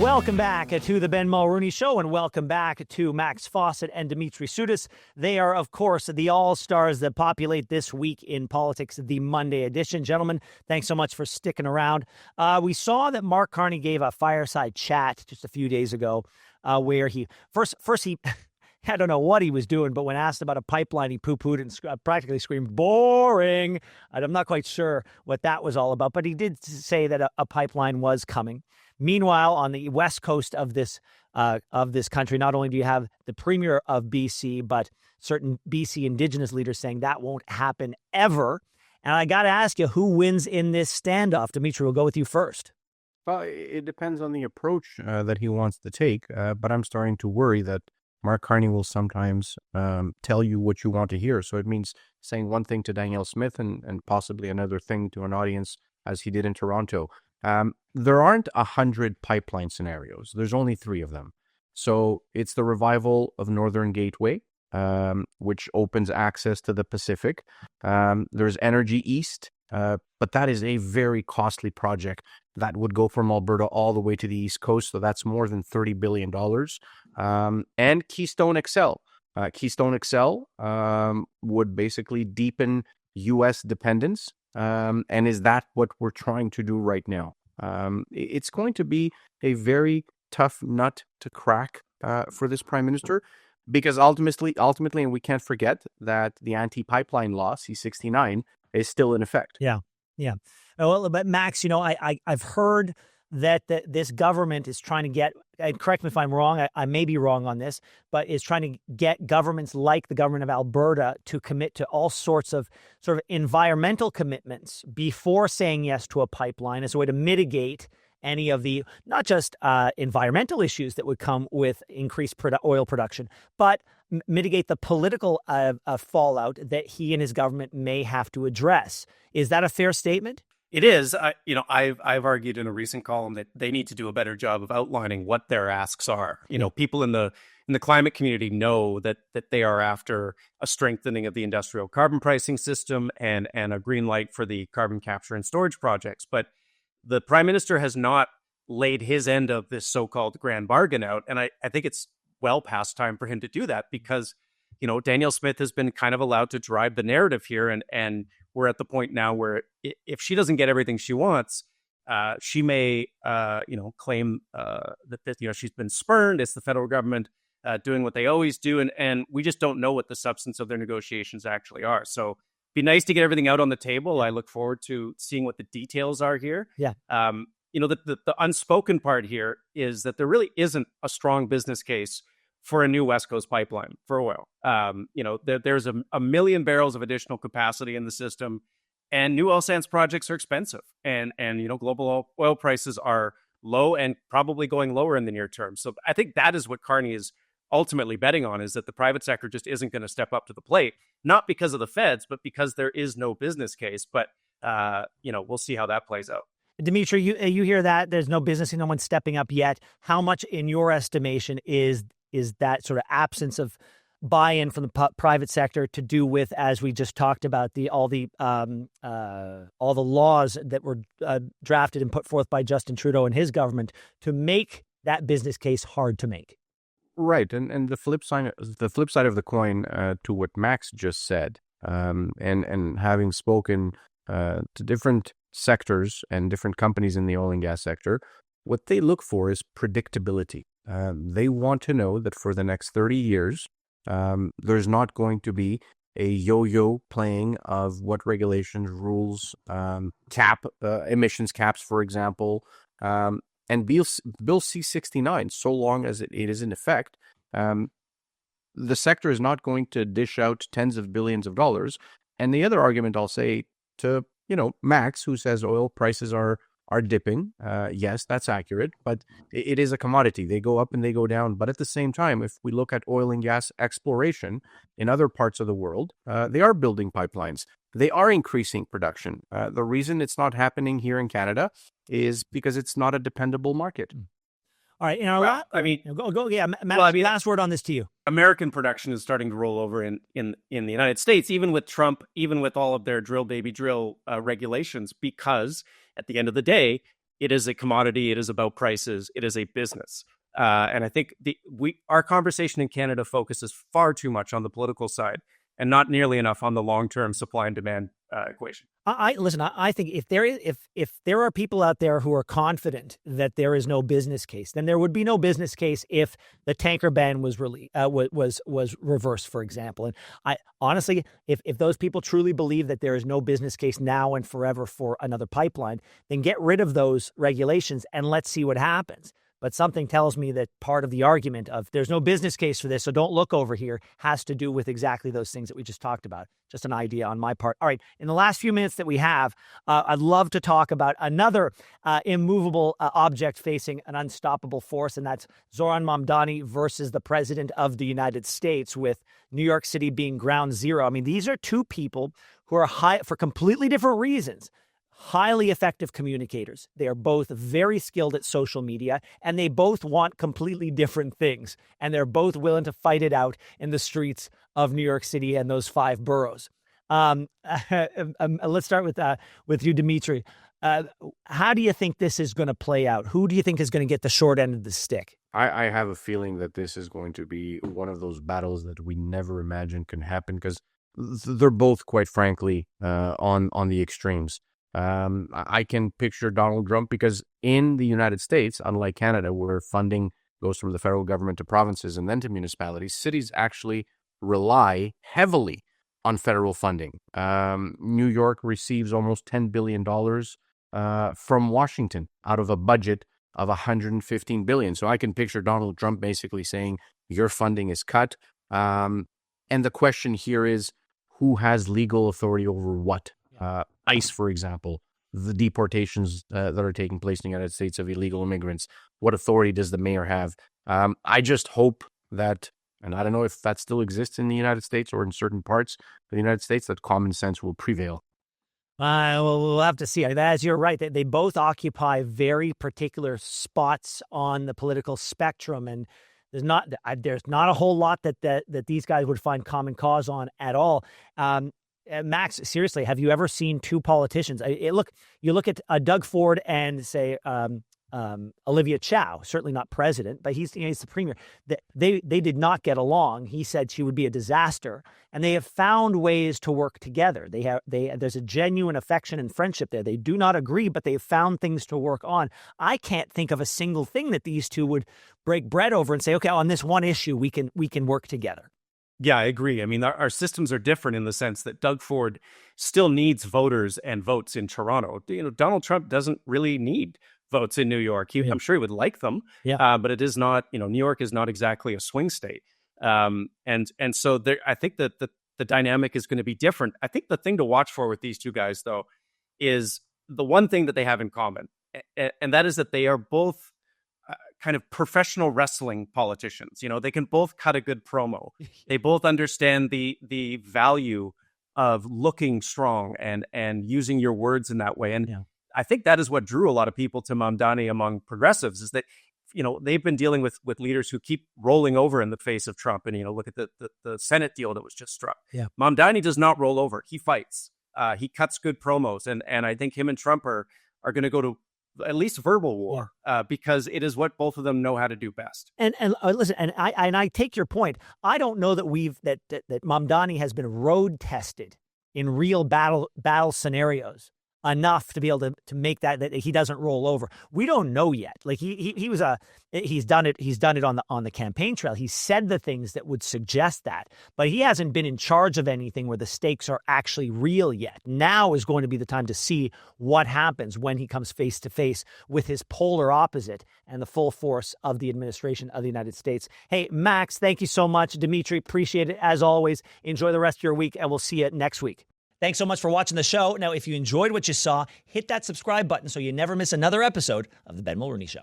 Welcome back to the Ben Mulroney Show, and welcome back to Max Fawcett and Dimitri Soudas. They are, of course, the all-stars that populate this week in politics, the Monday edition. Gentlemen, thanks so much for sticking around. We saw that Mark Carney gave a fireside chat just a few days ago where he first he I don't know what he was doing, but when asked about a pipeline, he poo-pooed and practically screamed, "Boring." And I'm not quite sure what that was all about, but he did say that a pipeline was coming. Meanwhile, on the west coast of this country, not only do you have the premier of BC, but certain BC Indigenous leaders saying that won't happen ever. And I got to ask you, who wins in this standoff? Dimitri, we'll go with you first. Well, it depends on the approach that he wants to take, but I'm starting to worry that Mark Carney will sometimes tell you what you want to hear. So it means saying one thing to Danielle Smith and possibly another thing to an audience, as he did in Toronto. There aren't 100 pipeline scenarios. There's only 3 of them. So it's the revival of Northern Gateway, which opens access to the Pacific. There's Energy East, but that is a very costly project that would go from Alberta all the way to the East Coast. So that's more than $30 billion. And Keystone XL. Keystone XL would basically deepen U.S. dependence. And is that what we're trying to do right now? It's going to be a very tough nut to crack for this prime minister, because ultimately, and we can't forget that the anti-pipeline law, C-69, is still in effect. Yeah. Well, but Max, I've heard that this government is trying to get, and correct me if I'm wrong, I may be wrong on this, but is trying to get governments like the government of Alberta to commit to all sorts of sort of environmental commitments before saying yes to a pipeline as a way to mitigate any of the, not just environmental issues that would come with increased oil production, but mitigate the political fallout that he and his government may have to address. Is that a fair statement? It is. I've argued in a recent column that they need to do a better job of outlining what their asks are. People in the climate community know that they are after a strengthening of the industrial carbon pricing system and a green light for the carbon capture and storage projects. But the prime minister has not laid his end of this so-called grand bargain out, and I think it's well past time for him to do that, because Danielle Smith has been kind of allowed to drive the narrative here, and we're at the point now where if she doesn't get everything she wants, she may, claim that she's been spurned. It's the federal government doing what they always do, and we just don't know what the substance of their negotiations actually are. So, be nice to get everything out on the table. I look forward to seeing what the details are here. Yeah. The unspoken part here is that there really isn't a strong business case for a new West Coast pipeline for oil. There's a million barrels of additional capacity in the system, and new oil sands projects are expensive. And global oil prices are low and probably going lower in the near term. So I think that is what Carney is ultimately betting on, is that the private sector just isn't going to step up to the plate, not because of the feds, but because there is no business case. But, we'll see how that plays out. Dimitri, you hear that? There's no business, no one's stepping up yet. How much, in your estimation, is that sort of absence of buy-in from the private sector to do with, as we just talked about, all the laws that were drafted and put forth by Justin Trudeau and his government to make that business case hard to make? Right, and the flip side of the coin to what Max just said, and having spoken to different sectors and different companies in the oil and gas sector, what they look for is predictability. They want to know that for the next 30 years, there's not going to be a yo-yo playing of what regulations, rules, emissions caps, for example, and Bill C-69, so long as it is in effect, the sector is not going to dish out tens of billions of dollars. And the other argument I'll say to, Max, who says oil prices are dipping, yes, that's accurate, but it is a commodity. They go up and they go down. But at the same time, if we look at oil and gas exploration in other parts of the world, they are building pipelines. They are increasing production. The reason it's not happening here in Canada is because it's not a dependable market. All right. Go. Yeah, Matt, last word on this to you. American production is starting to roll over in the United States, even with Trump, even with all of their drill baby drill regulations, because at the end of the day, It is a commodity. It is about prices. It is a business. And I think our conversation in Canada focuses far too much on the political side and not nearly enough on the long-term supply and demand equation. I think if there are people out there who are confident that there is no business case, then there would be no business case if the tanker ban was reversed, for example. And I honestly, if those people truly believe that there is no business case now and forever for another pipeline, then get rid of those regulations and let's see what happens. But something tells me that part of the argument of there's no business case for this, so don't look over here, has to do with exactly those things that we just talked about. Just an idea on my part. All right, in the last few minutes that we have, I'd love to talk about another immovable object facing an unstoppable force, and that's Zorhan Mamdani versus the President of the United States, with New York City being ground zero. I mean, these are two people who are for completely different reasons. Highly effective communicators. They are both very skilled at social media, and they both want completely different things. And they're both willing to fight it out in the streets of New York City and those 5 boroughs. Let's start with you, Dimitri. How do you think this is going to play out? Who do you think is going to get the short end of the stick? I have a feeling that this is going to be one of those battles that we never imagined can happen, because they're both, quite frankly, on the extremes. I can picture Donald Trump, because in the United States, unlike Canada, where funding goes from the federal government to provinces and then to municipalities, cities actually rely heavily on federal funding. New York receives almost $10 billion from Washington out of a budget of $115 billion. So I can picture Donald Trump basically saying, your funding is cut. And the question here is, who has legal authority over what? ICE, for example, the deportations that are taking place in the United States of illegal immigrants. What authority does the mayor have? I just hope that, and I don't know if that still exists in the United States or in certain parts of the United States, that common sense will prevail. Well, we'll have to see. As you're right, they both occupy very particular spots on the political spectrum, and there's not a whole lot that these guys would find common cause on at all. Max, seriously, have you ever seen two politicians? You look at Doug Ford and say Olivia Chow, certainly not president, but he's the premier. They did not get along. He said she would be a disaster, and they have found ways to work together. There's a genuine affection and friendship there. They do not agree, but they've found things to work on. I can't think of a single thing that these two would break bread over and say, okay, on this one issue we can work together. Yeah, I agree. I mean, our systems are different in the sense that Doug Ford still needs voters and votes in Toronto. Donald Trump doesn't really need votes in New York. I'm sure he would like them, but it is not. New York is not exactly a swing state, and so there. I think that the dynamic is going to be different. I think the thing to watch for with these two guys, though, is the one thing that they have in common, and that is that they are both kind of professional wrestling politicians. They can both cut a good promo. They both understand the value of looking strong and using your words in that way. And I think that is what drew a lot of people to Mamdani among progressives, is that, they've been dealing with leaders who keep rolling over in the face of Trump. And, look at the Senate deal that was just struck. Yeah. Mamdani does not roll over. He fights. He cuts good promos. And I think him and Trump are going to go to at least verbal war, because it is what both of them know how to do best. And listen, and I take your point. I don't know that that Mamdani has been road tested in real battle scenarios enough to be able to make that he doesn't roll over. We don't know yet. Like he's done it on the campaign trail. He said the things that would suggest that, but he hasn't been in charge of anything where the stakes are actually real yet. Now is going to be the time to see what happens when he comes face to face with his polar opposite and the full force of the administration of the United States. Hey, Max, thank you so much. Dimitri, appreciate it as always. Enjoy the rest of your week, and we'll see you next week. Thanks so much for watching the show. Now, if you enjoyed what you saw, hit that subscribe button so you never miss another episode of The Ben Mulroney Show.